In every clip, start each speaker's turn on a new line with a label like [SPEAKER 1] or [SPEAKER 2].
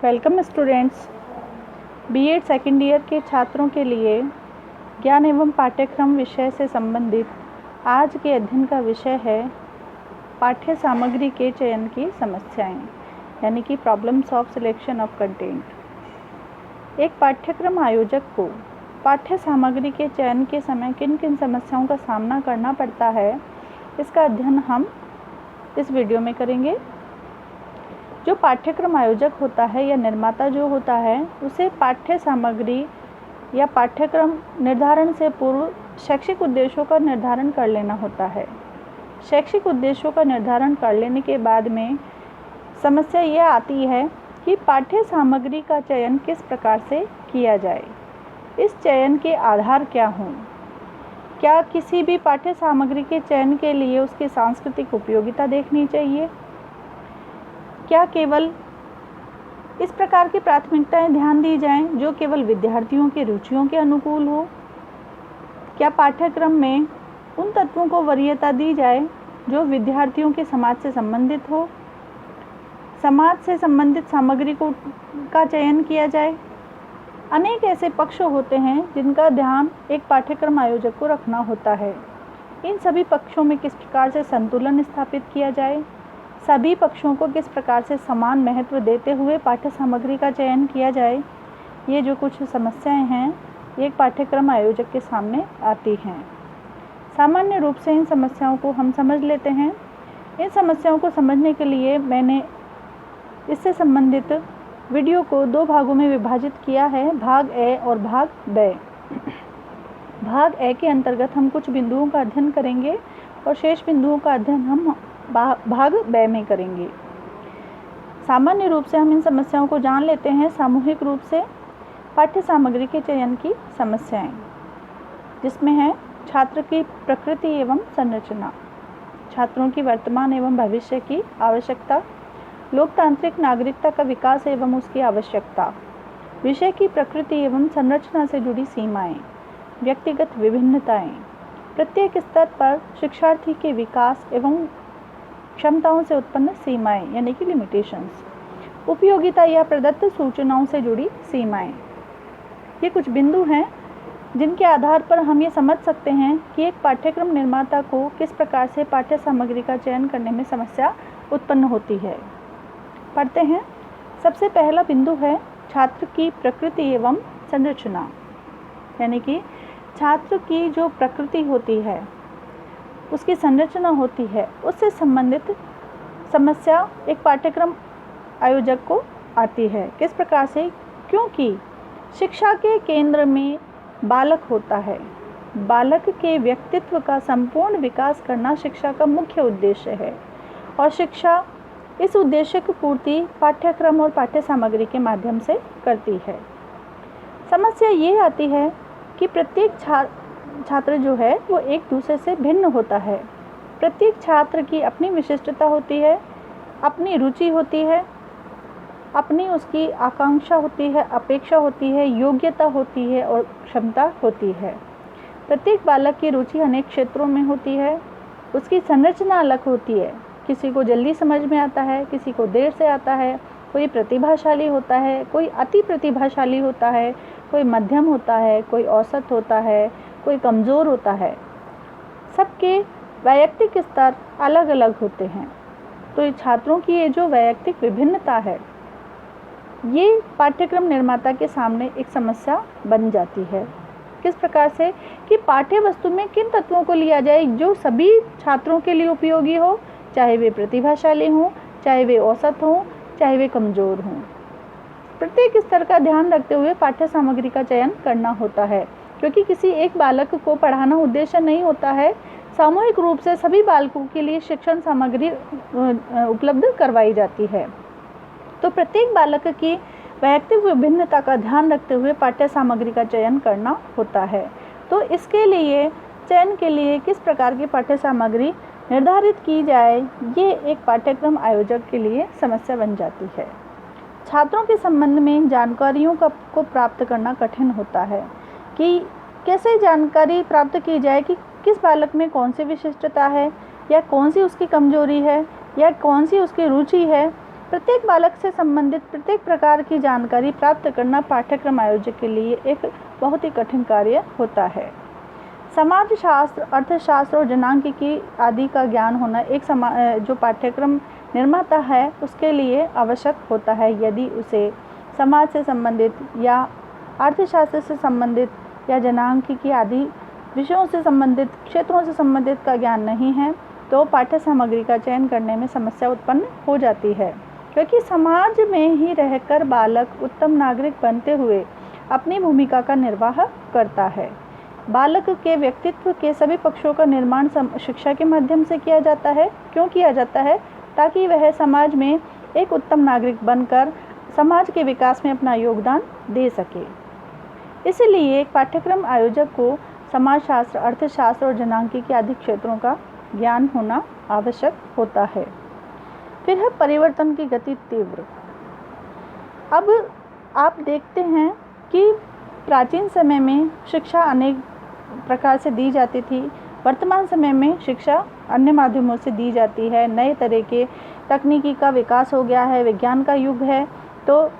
[SPEAKER 1] Welcome students. BEd second year के छात्रों के लिए ज्ञान एवं पाठ्यक्रम विषय से संबंधित आज के अध्ययन का विषय है पाठ्य सामग्री के चयन की समस्याएं, यानी कि problems of selection of content. एक पाठ्यक्रम आयोजक को पाठ्य सामग्री के चयन के समय किन किन समस्याओं का सामना करना पड़ता है, इसका अध्ययन हम इस वीडियो में करेंगे। जो पाठ्यक्रम आयोजक होता है या निर्माता जो होता है, उसे पाठ्य सामग्री या पाठ्यक्रम निर्धारण से पूर्व शैक्षिक उद्देश्यों का निर्धारण कर लेना होता है। शैक्षिक उद्देश्यों का निर्धारण कर लेने के बाद में समस्या यह आती है कि पाठ्य सामग्री का चयन किस प्रकार से किया जाए। इस चयन के आधार क्या हों? क्या किसी भी पाठ्य सामग्री के चयन के लिए उसकी सांस्कृतिक उपयोगिता देखनी चाहिए? क्या केवल इस प्रकार की प्राथमिकताएं ध्यान दी जाएं जो केवल विद्यार्थियों की रुचियों के अनुकूल हो? क्या पाठ्यक्रम में उन तत्वों को वरीयता दी जाए जो विद्यार्थियों के समाज से संबंधित हो? समाज से संबंधित सामग्री का चयन किया जाए। अनेक ऐसे पक्ष होते हैं जिनका ध्यान एक पाठ्यक्रम आयोजक को रखना होता है। इन सभी पक्षों में किस प्रकार से संतुलन स्थापित किया जाए, सभी पक्षों को किस प्रकार से समान महत्व देते हुए पाठ्य सामग्री का चयन किया जाए, ये जो कुछ समस्याएं हैं एक पाठ्यक्रम आयोजक के सामने आती हैं। सामान्य रूप से इन समस्याओं को हम समझ लेते हैं। इन समस्याओं को समझने के लिए मैंने इससे संबंधित वीडियो को दो भागों में विभाजित किया है, भाग ए और भाग ब। भाग ए के अंतर्गत हम कुछ बिंदुओं का अध्ययन करेंगे और शेष बिंदुओं का अध्ययन हम भाग ब में करेंगे। सामान्य रूप से हम इन समस्याओं को जान लेते हैं। सामूहिक रूप से पाठ्य सामग्री के चयन की समस्याएं, जिसमें है छात्र की प्रकृति एवं संरचना, छात्रों की वर्तमान एवं भविष्य की आवश्यकता, लोकतांत्रिक नागरिकता का विकास एवं उसकी आवश्यकता, विषय की प्रकृति एवं संरचना से जुड़ी सीमाएं, व्यक्तिगत विभिन्नताएं, प्रत्येक स्तर पर शिक्षार्थी के विकास एवं क्षमताओं से उत्पन्न सीमाएं यानी कि लिमिटेशंस, उपयोगिता या प्रदत्त सूचनाओं से जुड़ी सीमाएं। ये कुछ बिंदु हैं जिनके आधार पर हम ये समझ सकते हैं कि एक पाठ्यक्रम निर्माता को किस प्रकार से पाठ्य सामग्री का चयन करने में समस्या उत्पन्न होती है। पढ़ते हैं। सबसे पहला बिंदु है छात्र की प्रकृति एवं संरचना, यानी कि छात्र की जो प्रकृति होती है, उसकी संरचना होती है, उससे संबंधित समस्या एक पाठ्यक्रम आयोजक को आती है। किस प्रकार से? क्योंकि शिक्षा के केंद्र में बालक होता है। बालक के व्यक्तित्व का संपूर्ण विकास करना शिक्षा का मुख्य उद्देश्य है और शिक्षा इस उद्देश्य की पूर्ति पाठ्यक्रम और पाठ्य सामग्री के माध्यम से करती है। समस्या ये आती है कि प्रत्येक छात्र जो है वो एक दूसरे से भिन्न होता है। प्रत्येक छात्र की अपनी विशिष्टता होती है, अपनी रुचि होती है, अपनी उसकी आकांक्षा होती है, अपेक्षा होती है, योग्यता होती है और क्षमता होती है। प्रत्येक बालक की रुचि अनेक क्षेत्रों में होती है, उसकी संरचना अलग होती है। किसी को जल्दी समझ में आता है, किसी को देर से आता है, कोई प्रतिभाशाली होता है, कोई अति प्रतिभाशाली होता है, कोई मध्यम होता है, कोई औसत होता है, कोई कमज़ोर होता है। सबके वैयक्तिक स्तर अलग अलग होते हैं। तो ये छात्रों की ये जो वैयक्तिक विभिन्नता है, ये पाठ्यक्रम निर्माता के सामने एक समस्या बन जाती है। किस प्रकार से? कि पाठ्य वस्तु में किन तत्वों को लिया जाए जो सभी छात्रों के लिए उपयोगी हो, चाहे वे प्रतिभाशाली हों, चाहे वे औसत हों, चाहे वे कमज़ोर हों। प्रत्येक स्तर का ध्यान रखते हुए पाठ्य सामग्री का चयन करना होता है, क्योंकि किसी एक बालक को पढ़ाना उद्देश्य नहीं होता है। सामूहिक रूप से सभी बालकों के लिए शिक्षण सामग्री उपलब्ध करवाई जाती है। तो प्रत्येक बालक की वैयक्तिक विभिन्नता का ध्यान रखते हुए पाठ्य सामग्री का चयन करना होता है। तो इसके लिए चयन के लिए किस प्रकार की पाठ्य सामग्री निर्धारित की जाए, ये एक पाठ्यक्रम आयोजक के लिए समस्या बन जाती है। छात्रों के संबंध में जानकारियों को प्राप्त करना कठिन होता है कि कैसे जानकारी प्राप्त की जाए कि किस बालक में कौन सी विशिष्टता है या कौन सी उसकी कमजोरी है या कौन सी उसकी रुचि है। प्रत्येक बालक से संबंधित प्रत्येक प्रकार की जानकारी प्राप्त करना पाठ्यक्रम आयोजक के लिए एक बहुत ही कठिन कार्य होता है। समाजशास्त्र, अर्थशास्त्र और जनांकिकी आदि का ज्ञान होना जो पाठ्यक्रम निर्माता है उसके लिए आवश्यक होता है। यदि उसे समाज से संबंधित या अर्थशास्त्र से संबंधित या जनांकिकी आदि विषयों से संबंधित, क्षेत्रों से संबंधित का ज्ञान नहीं है तो पाठ्य सामग्री का चयन करने में समस्या उत्पन्न हो जाती है, क्योंकि समाज में ही रहकर बालक उत्तम नागरिक बनते हुए अपनी भूमिका का निर्वाह करता है। बालक के व्यक्तित्व के सभी पक्षों का निर्माण शिक्षा के माध्यम से किया जाता है। क्यों किया जाता है? ताकि वह समाज में एक उत्तम नागरिक बनकर समाज के विकास में अपना योगदान दे सके। इसलिए एक पाठ्यक्रम आयोजक को समाजशास्त्र, अर्थशास्त्र और जनांकिकी आदि क्षेत्रों का ज्ञान होना आवश्यक होता है। फिर है परिवर्तन की गति तीव्र। अब आप देखते हैं कि प्राचीन समय में शिक्षा अनेक प्रकार से दी जाती थी। वर्तमान समय में शिक्षा अन्य माध्यमों से दी जाती है। नए तरह के तकनीकी का विकास हो गया है, विज्ञान का युग है, तो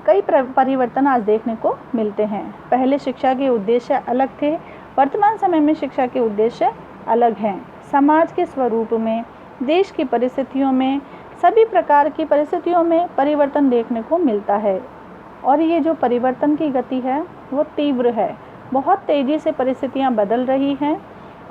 [SPEAKER 1] कई परिवर्तन आज देखने को मिलते हैं। पहले शिक्षा के उद्देश्य अलग थे, वर्तमान समय में शिक्षा के उद्देश्य अलग हैं। समाज के स्वरूप में, देश की परिस्थितियों में, सभी प्रकार की परिस्थितियों में परिवर्तन देखने को मिलता है और ये जो परिवर्तन की गति है वो तीव्र है। बहुत तेज़ी से परिस्थितियां बदल रही हैं।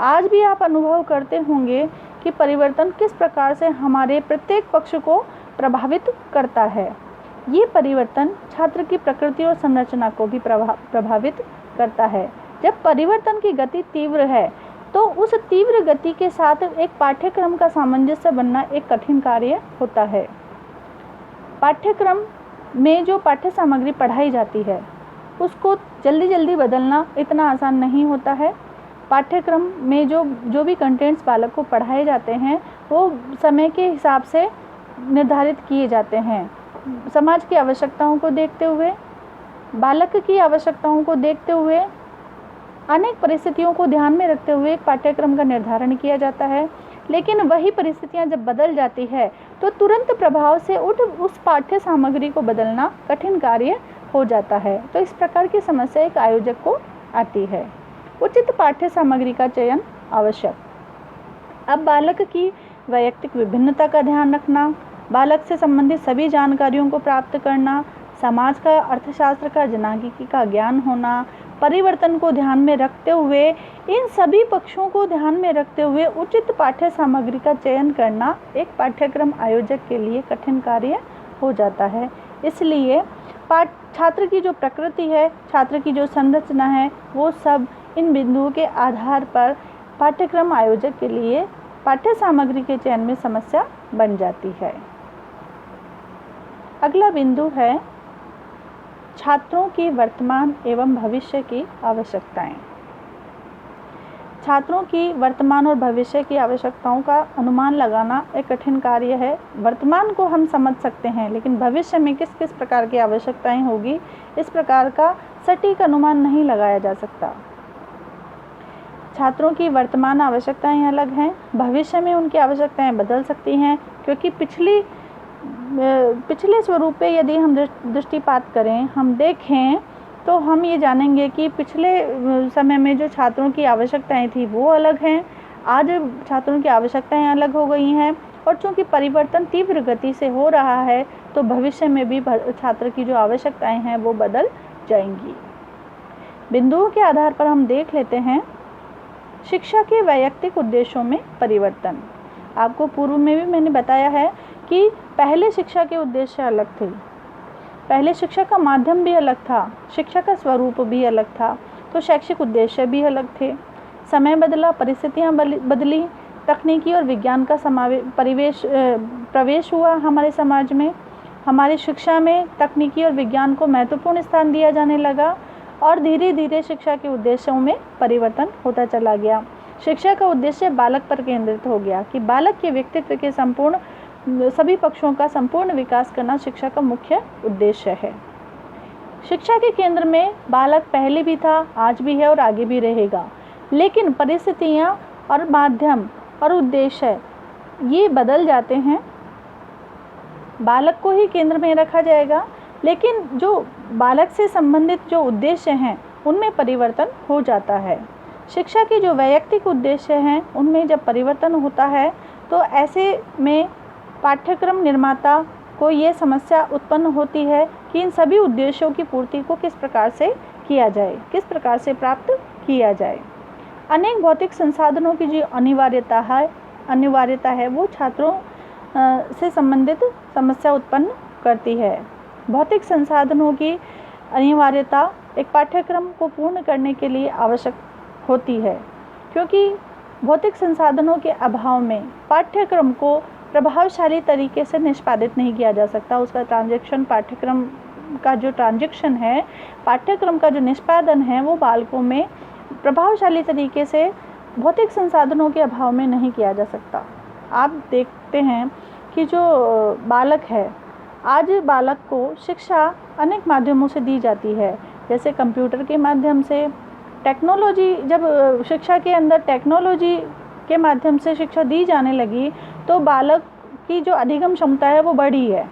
[SPEAKER 1] आज भी आप अनुभव करते होंगे कि परिवर्तन किस प्रकार से हमारे प्रत्येक पक्ष को प्रभावित करता है। ये परिवर्तन छात्र की प्रकृति और संरचना को भी प्रभावित करता है। जब परिवर्तन की गति तीव्र है तो उस तीव्र गति के साथ एक पाठ्यक्रम का सामंजस्य बनना एक कठिन कार्य होता है। पाठ्यक्रम में जो पाठ्य सामग्री पढ़ाई जाती है उसको जल्दी जल्दी बदलना इतना आसान नहीं होता है। पाठ्यक्रम में जो भी कंटेंट्स बालक को पढ़ाए जाते हैं वो समय के हिसाब से निर्धारित किए जाते हैं। समाज की आवश्यकताओं को देखते हुए, बालक की आवश्यकताओं को देखते हुए, अनेक परिस्थितियों को ध्यान में रखते हुए एक पाठ्यक्रम का निर्धारण किया जाता है। लेकिन वही परिस्थितियां जब बदल जाती है तो तुरंत प्रभाव से उस पाठ्य सामग्री को बदलना कठिन कार्य हो जाता है। तो इस प्रकार की समस्या एक आयोजक को आती है। उचित पाठ्य सामग्री का चयन आवश्यक। अब बालक की वैयक्तिक विभिन्नता का ध्यान रखना, बालक से संबंधित सभी जानकारियों को प्राप्त करना, समाज का, अर्थशास्त्र का, जनांकिकी का ज्ञान होना, परिवर्तन को ध्यान में रखते हुए, इन सभी पक्षों को ध्यान में रखते हुए उचित पाठ्य सामग्री का चयन करना एक पाठ्यक्रम आयोजक के लिए कठिन कार्य हो जाता है। इसलिए छात्र की जो प्रकृति है, छात्र की जो संरचना है, वो सब इन बिंदुओं के आधार पर पाठ्यक्रम आयोजक के लिए पाठ्य सामग्री के चयन में समस्या बन जाती है। अगला बिंदु है छात्रों की वर्तमान एवं भविष्य की आवश्यकताएं। छात्रों की वर्तमान और भविष्य की आवश्यकताओं का अनुमान लगाना एक कठिन कार्य है। वर्तमान को हम समझ सकते हैं, लेकिन भविष्य में किस किस प्रकार की आवश्यकताएं होगी, इस प्रकार का सटीक अनुमान नहीं लगाया जा सकता। छात्रों की वर्तमान आवश्यकताएं अलग हैं, भविष्य में उनकी आवश्यकताएं बदल सकती हैं, क्योंकि पिछले स्वरूप पे यदि हम दृष्टिपात करें, हम देखें, तो हम ये जानेंगे कि पिछले समय में जो छात्रों की आवश्यकताएं थी वो अलग हैं, आज छात्रों की आवश्यकताएं अलग हो गई हैं। और चूंकि परिवर्तन तीव्र गति से हो रहा है तो भविष्य में भी छात्र की जो आवश्यकताएं हैं वो बदल जाएंगी। बिंदुओं के आधार पर हम देख लेते हैं शिक्षा के वैयक्तिक उद्देश्यों में परिवर्तन। आपको पूर्व में भी मैंने बताया है कि पहले शिक्षा के उद्देश्य अलग थे, पहले शिक्षा का माध्यम भी अलग था, शिक्षा का स्वरूप भी अलग था, तो शैक्षिक उद्देश्य भी अलग थे। समय बदला, परिस्थितियां बदली, तकनीकी और विज्ञान का प्रवेश हुआ हमारे समाज में। हमारी शिक्षा में तकनीकी और विज्ञान को महत्वपूर्ण स्थान दिया जाने लगा और धीरे धीरे शिक्षा के उद्देश्यों में परिवर्तन होता चला गया। शिक्षा का उद्देश्य बालक पर केंद्रित हो गया कि बालक के व्यक्तित्व के सभी पक्षों का संपूर्ण विकास करना शिक्षा का मुख्य उद्देश्य है। शिक्षा के केंद्र में बालक पहले भी था, आज भी है और आगे भी रहेगा, लेकिन परिस्थितियां और माध्यम और उद्देश्य ये बदल जाते हैं। बालक को ही केंद्र में रखा जाएगा, लेकिन जो बालक से संबंधित जो उद्देश्य हैं उनमें परिवर्तन हो जाता है। शिक्षा के जो वैयक्तिक उद्देश्य हैं उनमें जब परिवर्तन होता है तो ऐसे में पाठ्यक्रम निर्माता को ये समस्या उत्पन्न होती है कि इन सभी उद्देश्यों की पूर्ति को किस प्रकार से किया जाए, किस प्रकार से प्राप्त किया जाए। अनेक भौतिक संसाधनों की जो अनिवार्यता है वो छात्रों से संबंधित समस्या उत्पन्न करती है। भौतिक संसाधनों की अनिवार्यता एक पाठ्यक्रम को पूर्ण करने के लिए आवश्यक होती है, क्योंकि भौतिक संसाधनों के अभाव में पाठ्यक्रम को प्रभावशाली तरीके से निष्पादित नहीं किया जा सकता। उसका ट्रांजैक्शन, पाठ्यक्रम का जो ट्रांजैक्शन है, पाठ्यक्रम का जो निष्पादन है वो बालकों में प्रभावशाली तरीके से भौतिक संसाधनों के अभाव में नहीं किया जा सकता। आप देखते हैं कि जो बालक है, आज बालक को शिक्षा अनेक माध्यमों से दी जाती है, जैसे कंप्यूटर के माध्यम से, टेक्नोलॉजी, जब शिक्षा के अंदर टेक्नोलॉजी के माध्यम से शिक्षा दी जाने लगी तो बालक की जो अधिगम क्षमता है वो बढ़ी है,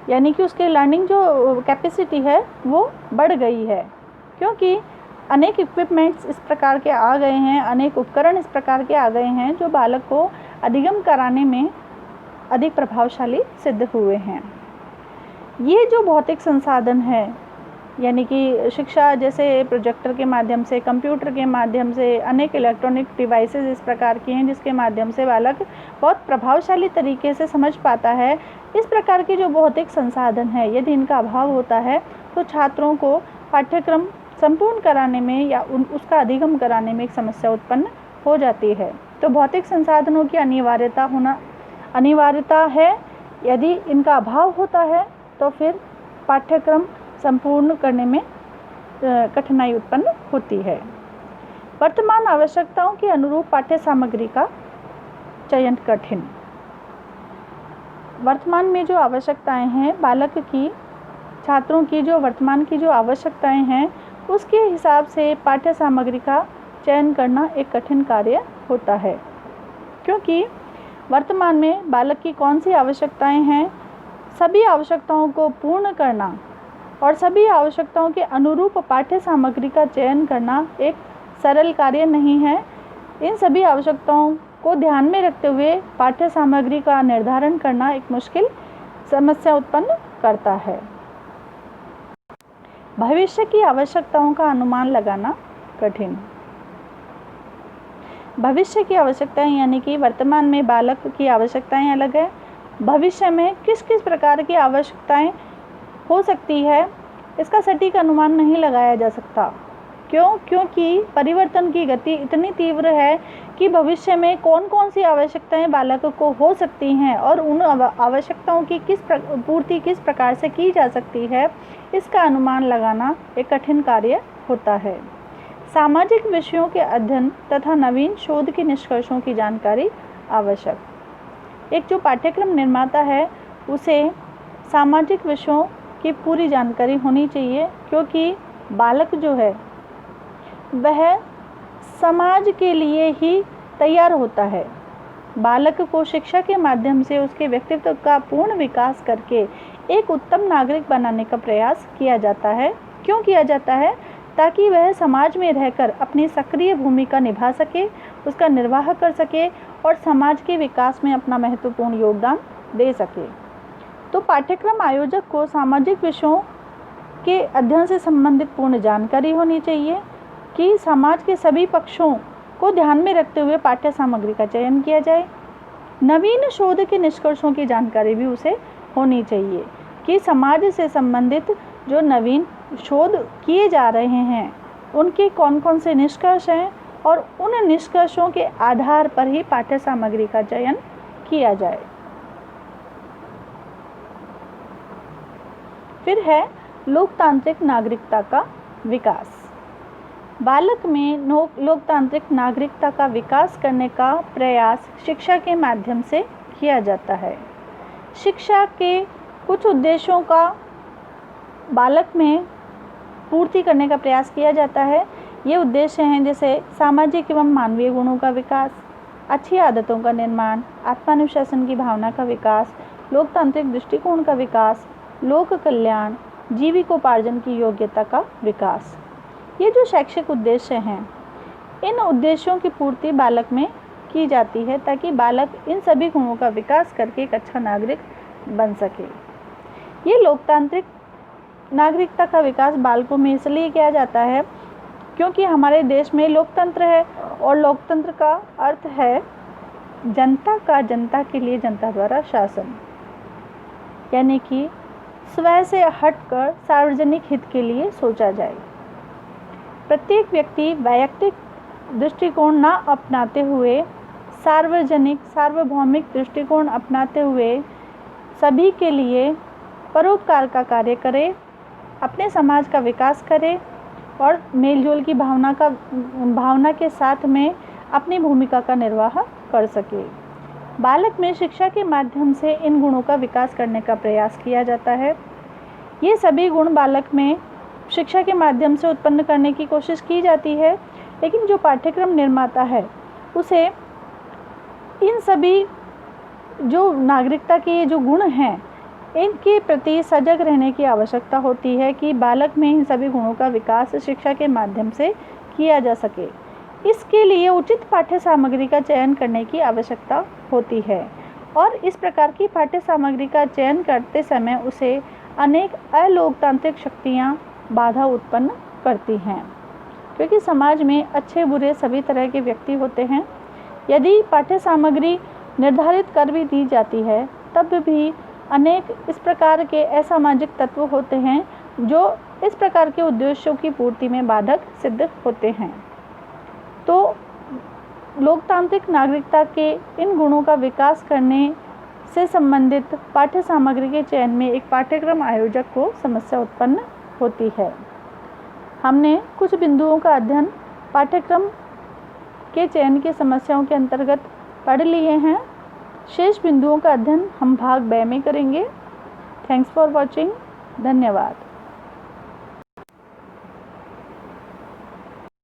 [SPEAKER 1] यानी कि उसके लर्निंग जो कैपेसिटी है वो बढ़ गई है, क्योंकि अनेक इक्विपमेंट्स इस प्रकार के आ गए हैं, अनेक उपकरण इस प्रकार के आ गए हैं जो बालक को अधिगम कराने में अधिक प्रभावशाली सिद्ध हुए हैं। ये जो भौतिक संसाधन है, यानी कि शिक्षा जैसे प्रोजेक्टर के माध्यम से, कंप्यूटर के माध्यम से, अनेक इलेक्ट्रॉनिक डिवाइसेस इस प्रकार के हैं जिसके माध्यम से बालक बहुत प्रभावशाली तरीके से समझ पाता है। इस प्रकार के जो भौतिक संसाधन है, यदि इनका अभाव होता है तो छात्रों को पाठ्यक्रम संपूर्ण कराने में या उसका अधिगम कराने में एक समस्या उत्पन्न हो जाती है। तो भौतिक संसाधनों की अनिवार्यता है। यदि इनका अभाव होता है तो फिर पाठ्यक्रम संपूर्ण करने में कठिनाई उत्पन्न होती है। वर्तमान आवश्यकताओं के अनुरूप पाठ्य सामग्री का चयन कठिन। वर्तमान में जो आवश्यकताएं हैं बालक की, छात्रों की जो वर्तमान की जो आवश्यकताएं हैं उसके हिसाब से पाठ्य सामग्री का चयन करना एक कठिन कार्य होता है, क्योंकि वर्तमान में बालक की कौन सी आवश्यकताएं हैं, सभी आवश्यकताओं को पूर्ण करना और सभी आवश्यकताओं के अनुरूप पाठ्य सामग्री का चयन करना एक सरल कार्य नहीं है। इन सभी आवश्यकताओं को ध्यान में रखते हुए पाठ्य सामग्री का निर्धारण करना एक मुश्किल समस्या उत्पन्न करता है। भविष्य की आवश्यकताओं का अनुमान लगाना कठिन। भविष्य की आवश्यकताएं, यानी कि वर्तमान में बालक की आवश्यकताएं अलग है, भविष्य में किस किस प्रकार की आवश्यकताएं हो सकती है इसका सटीक अनुमान नहीं लगाया जा सकता। क्योंकि परिवर्तन की गति इतनी तीव्र है कि भविष्य में कौन कौन सी आवश्यकताएं बालक को हो सकती हैं और उन आवश्यकताओं की पूर्ति किस प्रकार से की जा सकती है, इसका अनुमान लगाना एक कठिन कार्य होता है। सामाजिक विषयों के अध्ययन तथा नवीन शोध के निष्कर्षों की जानकारी आवश्यक। एक जो पाठ्यक्रम निर्माता है उसे सामाजिक विषयों की पूरी जानकारी होनी चाहिए, क्योंकि बालक जो है वह समाज के लिए ही तैयार होता है। बालक को शिक्षा के माध्यम से उसके व्यक्तित्व का पूर्ण विकास करके एक उत्तम नागरिक बनाने का प्रयास किया जाता है। क्यों किया जाता है? ताकि वह समाज में रहकर अपनी सक्रिय भूमिका निभा सके, उसका निर्वाह कर सके और समाज के विकास में अपना महत्वपूर्ण योगदान दे सके। तो पाठ्यक्रम आयोजक को सामाजिक विषयों के अध्ययन से संबंधित पूर्ण जानकारी होनी चाहिए कि समाज के सभी पक्षों को ध्यान में रखते हुए पाठ्य सामग्री का चयन किया जाए। नवीन शोध के निष्कर्षों की जानकारी भी उसे होनी चाहिए कि समाज से संबंधित जो नवीन शोध किए जा रहे हैं उनके कौन कौन से निष्कर्ष हैं और उन निष्कर्षों के आधार पर ही पाठ्य सामग्री का चयन किया जाए। फिर है लोकतांत्रिक नागरिकता का विकास। बालक में लोकतांत्रिक नागरिकता का विकास करने का प्रयास शिक्षा के माध्यम से किया जाता है। शिक्षा के कुछ उद्देश्यों का बालक में पूर्ति करने का प्रयास किया जाता है। ये उद्देश्य हैं जैसे सामाजिक एवं मानवीय गुणों का विकास, अच्छी आदतों का निर्माण, आत्मानुशासन की भावना का विकास, लोकतांत्रिक दृष्टिकोण का विकास, लोक कल्याण, जीविकोपार्जन की योग्यता का विकास। ये जो शैक्षिक उद्देश्य हैं, इन उद्देश्यों की पूर्ति बालक में की जाती है ताकि बालक इन सभी गुणों का विकास करके एक अच्छा नागरिक बन सके। ये लोकतांत्रिक नागरिकता का विकास बालकों में इसलिए किया जाता है क्योंकि हमारे देश में लोकतंत्र है और लोकतंत्र का अर्थ है जनता का जनता के लिए जनता द्वारा शासन, यानी कि स्वयं से हटकर सार्वजनिक हित के लिए सोचा जाए। प्रत्येक व्यक्ति वैयक्तिक दृष्टिकोण न अपनाते हुए सार्वजनिक सार्वभौमिक दृष्टिकोण अपनाते हुए सभी के लिए परोपकार का कार्य करे, अपने समाज का विकास करे और मेलजोल की भावना के साथ में अपनी भूमिका का निर्वाह कर सके। बालक में शिक्षा के माध्यम से इन गुणों का विकास करने का प्रयास किया जाता है। ये सभी गुण बालक में शिक्षा के माध्यम से उत्पन्न करने की कोशिश की जाती है, लेकिन जो पाठ्यक्रम निर्माता है उसे इन सभी जो नागरिकता के जो गुण हैं इनके प्रति सजग रहने की आवश्यकता होती है कि बालक में इन सभी गुणों का विकास शिक्षा के माध्यम से किया जा सके। इसके लिए उचित पाठ्य सामग्री का चयन करने की आवश्यकता होती है और इस प्रकार की पाठ्य सामग्री का चयन करते समय उसे अनेक अलोकतांत्रिक शक्तियाँ बाधा उत्पन्न करती हैं, क्योंकि समाज में अच्छे बुरे सभी तरह के व्यक्ति होते हैं। यदि पाठ्य सामग्री निर्धारित कर भी दी जाती है तब भी अनेक इस प्रकार के असामाजिक तत्व होते हैं जो इस प्रकार के उद्देश्यों की पूर्ति में बाधक सिद्ध होते हैं। तो लोकतांत्रिक नागरिकता के इन गुणों का विकास करने से संबंधित पाठ्य सामग्री के चयन में एक पाठ्यक्रम आयोजक को समस्या उत्पन्न होती है। हमने कुछ बिंदुओं का अध्ययन पाठ्यक्रम के चयन की समस्याओं के अंतर्गत पढ़ लिए हैं। शेष बिंदुओं का अध्ययन हम भाग 2 में करेंगे। Thanks for watching. धन्यवाद।